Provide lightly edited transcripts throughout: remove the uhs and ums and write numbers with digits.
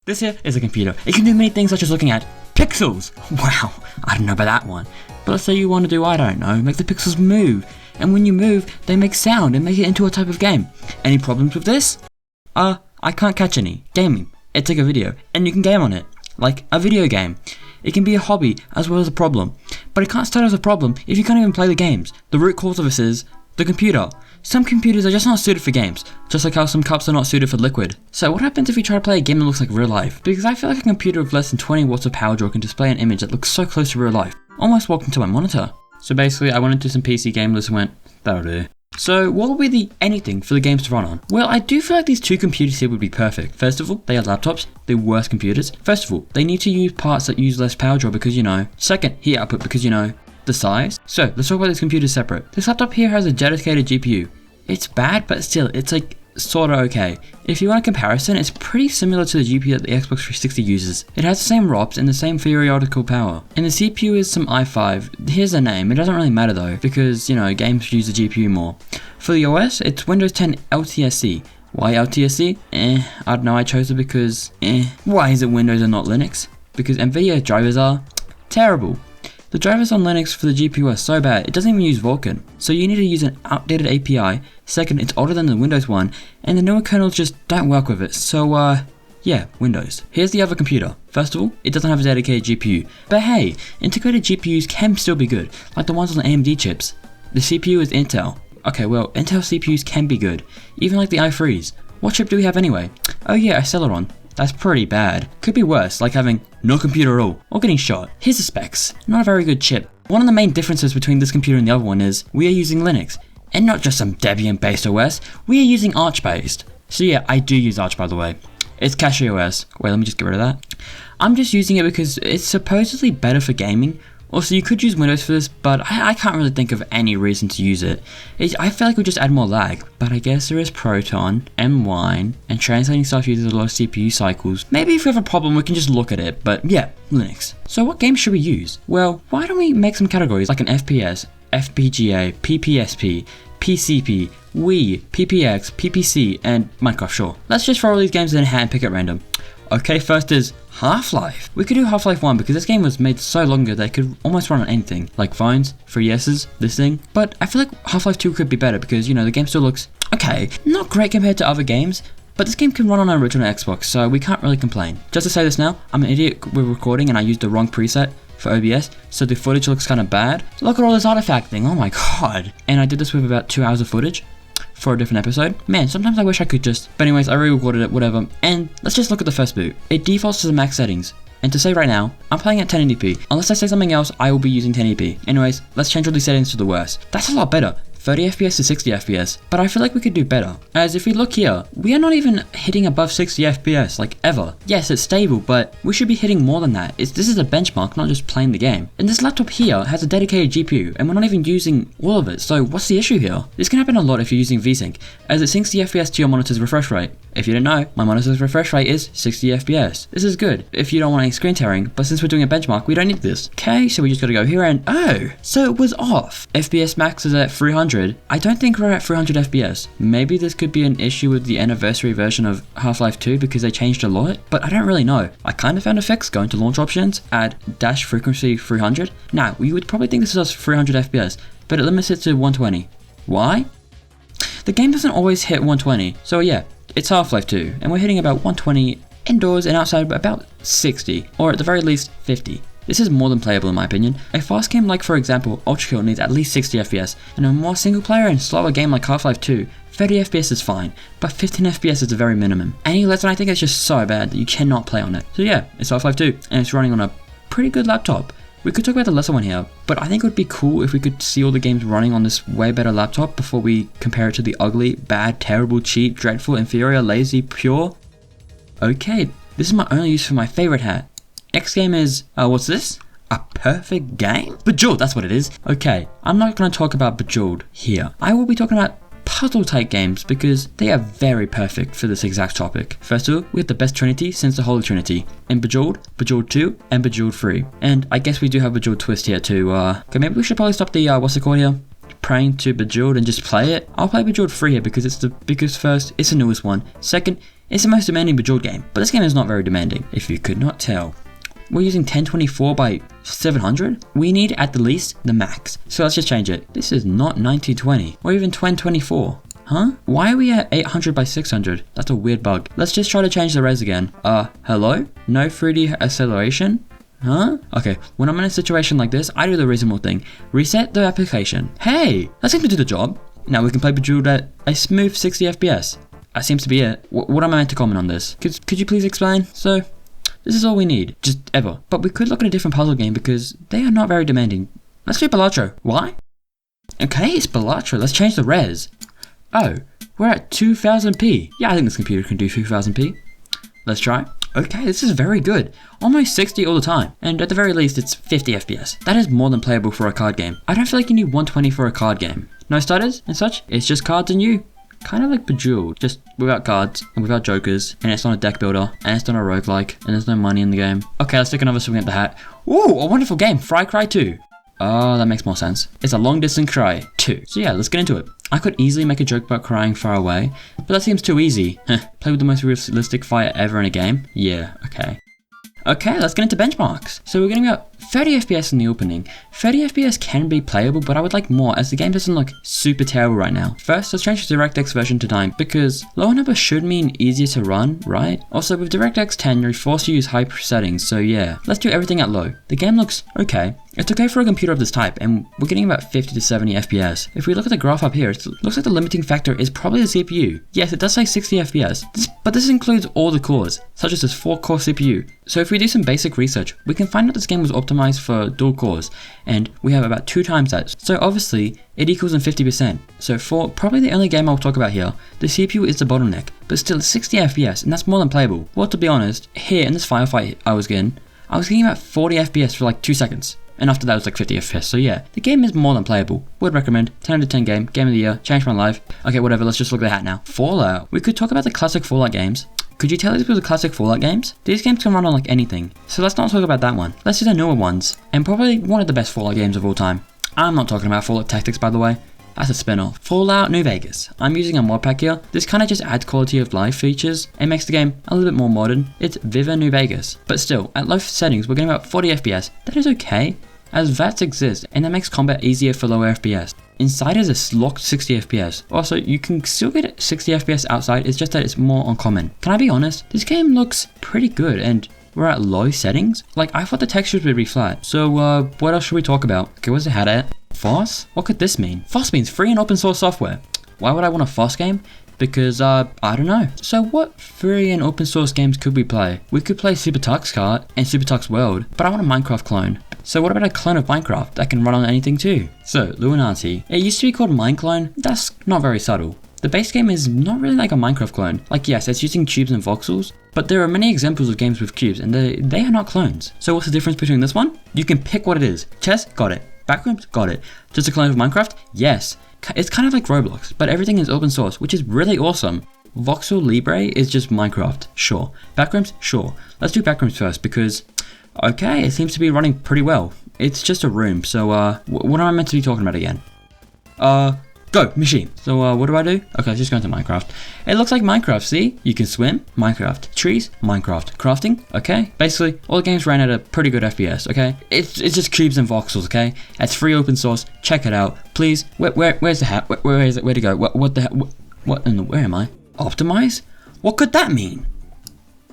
This here is a computer. It can do many things such as looking at pixels. Wow, I don't know about that one. But let's say you want to do, I don't know, make the pixels move. And when you move, they make sound and make it into a type of game. Any problems with this? I can't catch any. Gaming. It's like a video, and you can game on it. Like a video game. It can be a hobby as well as a problem. But it can't start as a problem if you can't even play the games. The root cause of this is the computer. Some computers are just not suited for games, just like how some cups are not suited for liquid. So what happens if you try to play a game that looks like real life? Because I feel like a computer with less than 20 watts of power draw can display an image that looks so close to real life. Almost walked into my monitor. So basically I went into some PC game lists and went, that'll do. So what would be the anything for the games to run on? Well, I do feel like these two computers here would be perfect. First of all, they are laptops, they're worse computers. First of all, they need to use parts that use less power draw because Second, heat output because the size. So let's talk about this computer separate. This laptop here has a dedicated GPU. It's bad, but still, it's like sorta okay. If you want a comparison, it's pretty similar to the GPU that the Xbox 360 uses. It has the same ROPs and the same periodical power. And the CPU is some i5. Here's the name. It doesn't really matter though, because games use the GPU more. For the OS, it's Windows 10 LTSC. Why LTSC? I don't know, I chose it because Why is it Windows and not Linux? Because Nvidia drivers are terrible. The drivers on Linux for the GPU are so bad, it doesn't even use Vulkan. So you need to use an outdated API. Second, it's older than the Windows one, and the newer kernels just don't work with it. So yeah, Windows. Here's the other computer. First of all, it doesn't have a dedicated GPU. But hey, integrated GPUs can still be good, like the ones on AMD chips. The CPU is Intel. Okay, well, Intel CPUs can be good, even like the i3s. What chip do we have anyway? Oh yeah, Acceleron. That's pretty bad. Could be worse, like having no computer at all, or getting shot. Here's the specs. Not a very good chip. One of the main differences between this computer and the other one is we are using Linux. And not just some Debian-based OS, we are using Arch-based. So yeah, I do use Arch by the way. It's Cache OS. Wait, let me just get rid of that. I'm just using it because it's supposedly better for gaming. Also, you could use Windows for this, but I can't really think of any reason to use it. I feel like it would just add more lag, but I guess there is Proton, and Wine, and translating stuff uses a lot of CPU cycles. Maybe if we have a problem, we can just look at it, but yeah, Linux. So what games should we use? Well, why don't we make some categories like an FPS, FPGA, PPSP, PCP, Wii, PPX, PPC, and Minecraft, sure. Let's just throw all these games in a hat and pick at random. Okay, first is Half-Life. We could do Half-Life 1 because this game was made so long ago that it could almost run on anything, like phones, 3DS's, this thing. But I feel like Half-Life 2 could be better because, the game still looks okay, not great compared to other games, but this game can run on an original Xbox, so we can't really complain. Just to say this now, I'm an idiot with recording and I used the wrong preset for OBS, so the footage looks kind of bad. Look at all this artifact thing, oh my god. And I did this with about 2 hours of footage for a different episode. Man, sometimes I wish I could just... But anyways, I re-recorded it, whatever. And let's just look at the first boot. It defaults to the max settings. And to say right now, I'm playing at 1080p. Unless I say something else, I will be using 1080p. Anyways, let's change all these settings to the worst. That's a lot better. 30 FPS to 60 FPS, but I feel like we could do better. As if we look here, we are not even hitting above 60 FPS, like ever. Yes, it's stable, but we should be hitting more than that. This is a benchmark, not just playing the game. And this laptop here has a dedicated GPU, and we're not even using all of it, so what's the issue here? This can happen a lot if you're using VSync, as it syncs the FPS to your monitor's refresh rate. If you didn't know, my monitor's refresh rate is 60 FPS. This is good if you don't want any screen tearing, but since we're doing a benchmark, we don't need this. Okay, so we just gotta go here and oh, so it was off. FPS max is at 300. I don't think we're at 300 FPS. Maybe this could be an issue with the anniversary version of Half-Life 2 because they changed a lot, but I don't really know. I kind of found a fix. Going to launch options, add dash frequency 300. Now, you would probably think this is 300 FPS, but it limits it to 120. Why? The game doesn't always hit 120, so yeah, it's Half-Life 2, and we're hitting about 120 indoors and outside about 60, or at the very least 50. This is more than playable in my opinion. A fast game like for example Ultrakill needs at least 60 FPS, and a more single player and slower game like Half-Life 2, 30 FPS is fine, but 15 FPS is the very minimum. Any less than I think it's just so bad that you cannot play on it. So yeah, it's Half-Life 2, and it's running on a pretty good laptop. We could talk about the lesser one here, but I think it would be cool if we could see all the games running on this way better laptop before we compare it to the ugly, bad, terrible, cheap, dreadful, inferior, lazy, pure. Okay, this is my only use for my favorite hat. Next game is, what's this? A perfect game? Bejeweled, that's what it is. Okay, I'm not going to talk about Bejeweled here. I will be talking about puzzle type games because they are very perfect for this exact topic. First of all, we have the best trinity since the Holy Trinity. In Bejeweled, Bejeweled 2, and Bejeweled 3. And I guess we do have Bejeweled Twist here too. Okay, maybe we should probably stop the, what's it called here? Praying to Bejeweled and just play it. I'll play Bejeweled 3 here because it's first, it's the newest one. Second, It's the most demanding Bejeweled game, but this game is not very demanding, if you could not tell. We're using 1024 by 700. We need at the least the max. So let's just change it. This is not 1920 or even 1024. Huh? Why are we at 800 by 600? That's a weird bug. Let's just try to change the res again. Hello? No 3D acceleration? Huh? Okay, when I'm in a situation like this, I do the reasonable thing. Reset the application. Hey, that seems to do the job. Now we can play Bejeweled at a smooth 60 FPS. That seems to be it. What am I meant to comment on this? Could you please explain? So, this is all we need, just ever. But we could look at a different puzzle game because they are not very demanding. Let's do Balatro. Why? Okay, it's Balatro. Let's change the res. Oh, we're at 2000p. Yeah, I think this computer can do 2000p. Let's try. Okay, this is very good. Almost 60 all the time. And at the very least, it's 50 FPS. That is more than playable for a card game. I don't feel like you need 120 for a card game. No stutters and such. It's just cards and you. Kind of like Bejeweled, just without cards and without jokers, and it's not a deck builder, and it's not a roguelike, and there's no money in the game. Okay, let's take another swing at the hat. Ooh, a wonderful game, Fry Cry 2. Oh, that makes more sense. It's a long distance cry 2. So yeah, let's get into it. I could easily make a joke about crying far away, but that seems too easy. Play with the most realistic fight ever in a game? Yeah, okay. Okay, let's get into benchmarks. So we're getting about 30 FPS in the opening. 30 FPS can be playable, but I would like more as the game doesn't look super terrible right now. First, let's change the DirectX version to 9 because lower number should mean easier to run, right? Also, with DirectX 10, you're forced to use high settings, so yeah. Let's do everything at low. The game looks okay. It's okay for a computer of this type, and we're getting about 50 to 70 FPS. If we look at the graph up here, it looks like the limiting factor is probably the CPU. Yes, it does say 60 FPS, but this includes all the cores, such as this 4-core CPU. So if we do some basic research, we can find out this game was optimized for dual cores, and we have about 2 times that. So obviously, it equals in 50%. So for probably the only game I'll talk about here, the CPU is the bottleneck, but still 60 FPS, and that's more than playable. Well, to be honest, here in this firefight I was getting about 40 FPS for like 2 seconds. And after that it was like 50 FPS, so yeah, the game is more than playable. Would recommend, 10 out of 10 game of the year, changed my life. Okay, whatever, let's just look at the hat now. Fallout. We could talk about the classic Fallout games. Could you tell these were the classic Fallout games? These games can run on like anything, so let's not talk about that one. Let's do the newer ones, and probably one of the best Fallout games of all time. I'm not talking about Fallout Tactics, by the way. That's a spin-off. Fallout New Vegas. I'm using a mod pack here. This kind of just adds quality of life features and makes the game a little bit more modern. It's Viva New Vegas. But still, at low settings, we're getting about 40 FPS. That is okay, as VATs exist, and that makes combat easier for lower FPS. Inside is a locked 60 FPS. Also, you can still get 60 FPS outside, it's just that it's more uncommon. Can I be honest? This game looks pretty good, and we're at low settings? Like, I thought the textures would be flat. So, what else should we talk about? Okay, where's the hat at? FOSS? What could this mean? FOSS means free and open source software. Why would I want a FOSS game? Because, I don't know. So what free and open source games could we play? We could play Super Tux Kart and Super Tux World, but I want a Minecraft clone. So what about a clone of Minecraft that can run on anything too? So, Luminati. It used to be called Mineclone. That's not very subtle. The base game is not really like a Minecraft clone. Like yes, it's using cubes and voxels, but there are many examples of games with cubes and they are not clones. So what's the difference between this one? You can pick what it is. Chess? Got it. Backrooms? Got it. Just a clone of Minecraft? Yes. It's kind of like Roblox, but everything is open source, which is really awesome. Voxel Libre is just Minecraft, sure. Backrooms? Sure. Let's do Backrooms first because, okay, it seems to be running pretty well. It's just a room, so what am I meant to be talking about again? Go, machine. So what do? Okay, let's just go into Minecraft. It looks like Minecraft, see? You can swim, Minecraft. Trees, Minecraft. Crafting, okay? Basically, all the games ran at a pretty good FPS, okay? It's just cubes and voxels, okay? It's free open source, check it out. Please, where's the hat? Where is it? Where to go? What the heck? What in the, where am I? Optimize? What could that mean?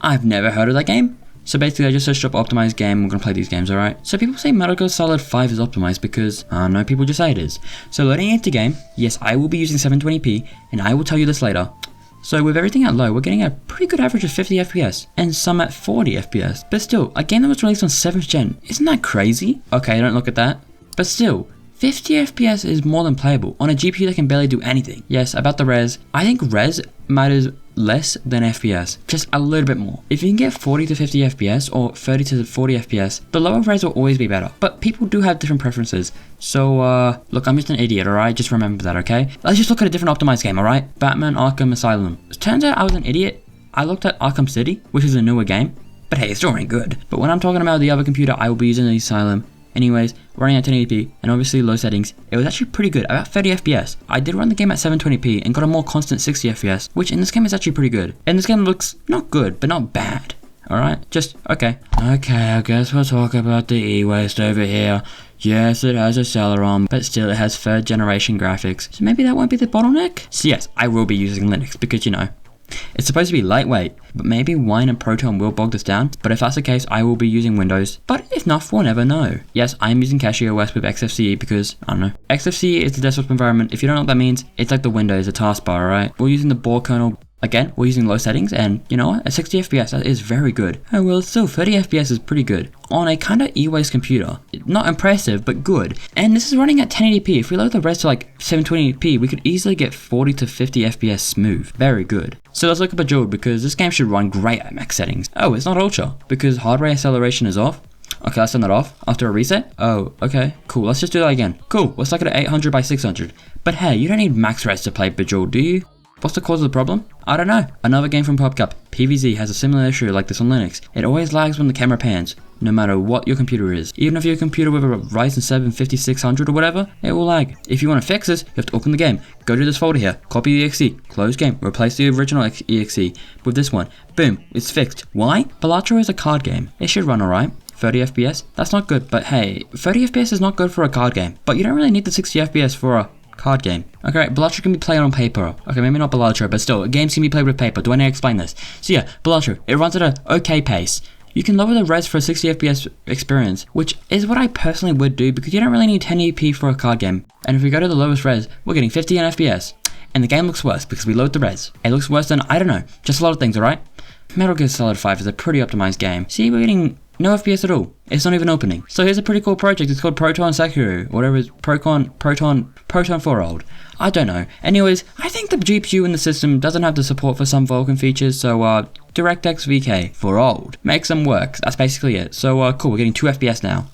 I've never heard of that game. So basically I just searched up optimized game, we're gonna play these games, alright? So people say Metal Gear Solid 5 is optimized because, no, people just say it is. So loading into game, yes, I will be using 720p, and I will tell you this later. So with everything at low, we're getting a pretty good average of 50 FPS, and some at 40 FPS. But still, a game that was released on 7th gen, isn't that crazy? Okay, don't look at that. But still, 50 FPS is more than playable on a GPU that can barely do anything. Yes, about the res, I think res matters less than FPS, just a little bit more. If you can get 40 to 50 FPS or 30 to 40 FPS, the lower res will always be better. But people do have different preferences. So, look, I'm just an idiot, alright? Just remember that, okay? Let's just look at a different optimized game, alright? Batman Arkham Asylum. Turns out I was an idiot. I looked at Arkham City, which is a newer game, but hey, it's still ain't good. But when I'm talking about the other computer I will be using the Asylum, Anyways, running at 1080p and obviously low settings, it was actually pretty good, about 30 FPS. I did run the game at 720p and got a more constant 60 FPS, which in this game is actually pretty good. And this game looks not good, but not bad. Alright, just okay. Okay, I guess we'll talk about the e-waste over here. Yes, it has Acceleron, but still it has 3rd generation graphics. So maybe that won't be the bottleneck? So yes, I will be using Linux because, you know, it's supposed to be lightweight, but maybe Wine and Proton will bog this down. But if that's the case, I will be using Windows. But if not, we'll never know. Yes, I'm using CachyOS with XFCE because, I don't know. XFCE is the desktop environment. If you don't know what that means, it's like the Windows, the taskbar, alright? We're using the board kernel. Again, we're using low settings, and you know what? At 60 FPS, that is very good. Oh well, still 30 FPS is pretty good. On a kinda e-waste computer. Not impressive, but good. And this is running at 1080p. If we load the res to like 720p, we could easily get 40 to 50 FPS smooth. Very good. So let's look up Bejeweled, because this game should run great at max settings. Oh, it's not ultra, because heart rate acceleration is off. Okay, let's turn that off after a reset. Oh, okay, cool. Let's just do that again. Cool, let's like it at 800 by 600. But hey, you don't need max res to play Bejeweled, do you? What's the cause of the problem? I don't know. Another game from PopCap, PVZ, has a similar issue like this on Linux. It always lags when the camera pans, no matter what your computer is. Even if your computer with a Ryzen 7 5600 or whatever, it will lag. If you want to fix this, you have to open the game. Go to this folder here, copy the exe, close game, replace the original exe with this one. Boom, it's fixed. Why? Balatro is a card game. It should run alright. 30 FPS? That's not good, but hey, 30 FPS is not good for a card game. But you don't really need the 60 FPS for a card game. Okay, Balatro can be played on paper. Okay, maybe not Balatro, but still, games can be played with paper. Do I need to explain this? So yeah, Balatro, it runs at an okay pace. You can lower the res for a 60 FPS experience, which is what I personally would do because you don't really need 1080p for a card game. And if we go to the lowest res, we're getting 50 FPS. And the game looks worse because we load the res. It looks worse than, I don't know, just a lot of things, alright? Metal Gear Solid 5 is a pretty optimized game. See, we're getting no FPS at all. It's not even opening. So here's a pretty cool project. It's called Proton Sekiro, whatever is Proton 4-old. I don't know. Anyways, I think the GPU in the system doesn't have the support for some Vulkan features, so DirectX VK 4-old makes them work. That's basically it. So cool, we're getting 2 FPS now.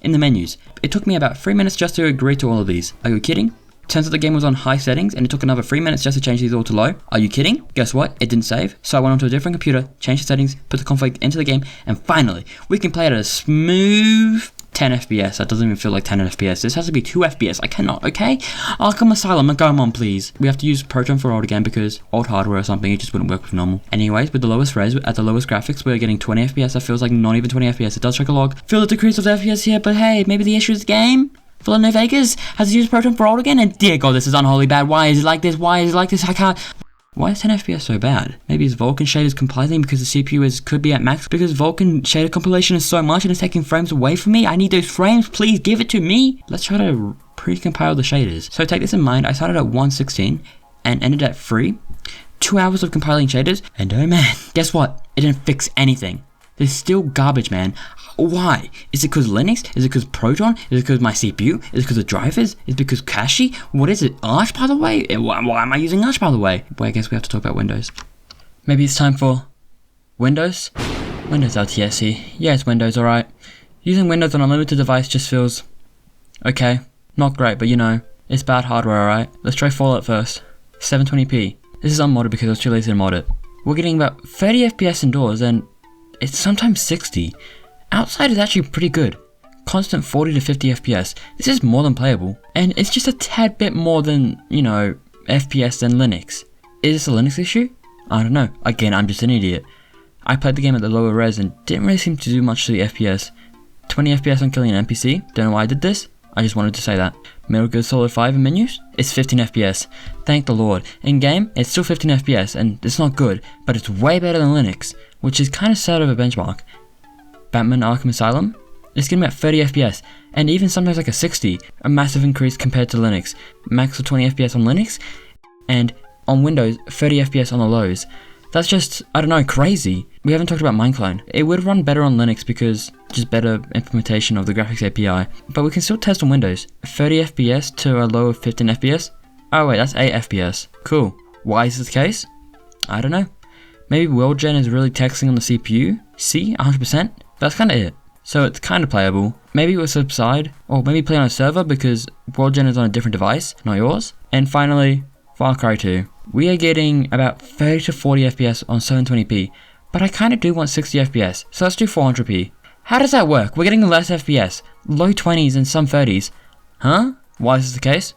In the menus, it took me about 3 minutes just to agree to all of these. Are you kidding? Turns out the game was on high settings and it took another 3 minutes just to change these all to low. Are you kidding? Guess what? It didn't save. So I went onto a different computer, changed the settings, put the config into the game, and finally, we can play it at a smooth 10 FPS. That doesn't even feel like 10 FPS. This has to be 2 FPS. I cannot, okay? Arkham Asylum, go on please. We have to use Proton for old again because old hardware or something, it just wouldn't work with normal. Anyways, with the lowest res, at the lowest graphics, we're getting 20 FPS. That feels like not even 20 FPS. It does check a log. Feel the decrease of the FPS here, but hey, maybe the issue is the game? Villanova Vegas has used Proton for old again, and dear god, this is unholy bad. Why is it like this? Why is it like this? I can't. Why is 10 FPS so bad? Maybe it's Vulkan shaders compiling because the CPU could be at max because Vulkan shader compilation is so much and it's taking frames away from me. I need those frames, please give it to me. Let's try to pre-compile the shaders. So take this in mind, I started at 116 and ended at 3. 2 hours of compiling shaders, and oh man, guess what? It didn't fix anything. There's still garbage, man. Why? Is it because Linux? Is it because Proton? Is it because my CPU? Is it because of drivers? Is it because Cache? What is it? Arch, by the way? Why am I using Arch, by the way? Well, I guess we have to talk about Windows. Maybe it's time for Windows? Windows LTSC. Yeah, it's Windows, alright. Using Windows on a limited device just feels okay. Not great, but you know, it's bad hardware, alright? Let's try Fallout first. 720p. This is unmodded because I was too lazy to mod it. We're getting about 30 FPS indoors and it's sometimes 60. Outside is actually pretty good. Constant 40 to 50 FPS. This is more than playable. And it's just a tad bit more than, you know, FPS than Linux. Is this a Linux issue? I don't know. Again, I'm just an idiot. I played the game at the lower res and didn't really seem to do much to the FPS. 20 FPS on killing an NPC. Don't know why I did this. I just wanted to say that. Metal Gear Solid 5 in menus? It's 15 FPS. Thank the Lord. In game, it's still 15 FPS and it's not good, but it's way better than Linux, which is kind of sad of a benchmark. Batman Arkham Asylum? It's getting about 30 FPS, and even sometimes like a 60, a massive increase compared to Linux. Max of 20 FPS on Linux, and on Windows, 30 FPS on the lows. That's just, I don't know, crazy. We haven't talked about Minecraft. It would run better on Linux because just better implementation of the graphics API, but we can still test on Windows. 30 FPS to a low of 15 FPS? Oh wait, that's 8 FPS. Cool. Why is this the case? I don't know. Maybe World Gen is really taxing on the CPU? C, 100%? That's kinda it. So it's kinda playable. Maybe it will subside, or maybe play on a server because World Gen is on a different device, not yours. And finally, Far Cry 2. We are getting about 30 to 40 FPS on 720p, but I kinda do want 60 FPS, so let's do 400p. How does that work? We're getting less FPS, low 20s and some 30s. Huh? Why is this the case?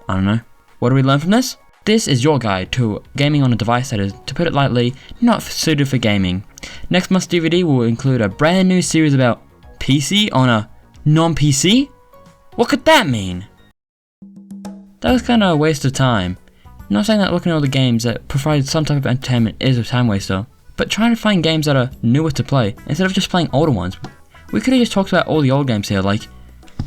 I don't know. What do we learn from this? This is your guide to gaming on a device that is, to put it lightly, not suited for gaming. Next month's DVD will include a brand new series about PC on a non-PC? What could that mean? That was kinda a waste of time. I'm not saying that looking at all the games that provide some type of entertainment is a time waster, but trying to find games that are newer to play instead of just playing older ones. We could have just talked about all the old games here, like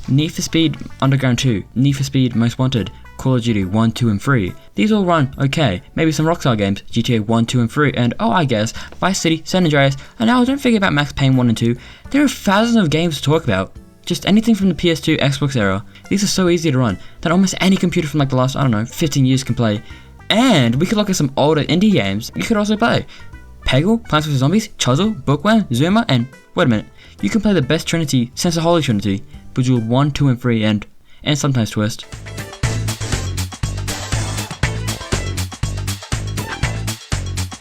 Need for Speed Underground 2, Need for Speed Most Wanted, Call of Duty 1, 2, and 3. These all run okay. Maybe some Rockstar games, GTA 1, 2, and 3, and I guess, Vice City, San Andreas, and now don't forget about Max Payne 1 and 2. There are thousands of games to talk about. Just anything from the PS2, Xbox era. These are so easy to run that almost any computer from like the last, 15 years can play. And we could look at some older indie games you could also play. Peggle, Plants vs Zombies, Chuzzle, Bookworm, Zuma, and wait a minute. You can play the best Trinity since the Holy Trinity, Bejeweled 1, 2, and 3, and sometimes Twist.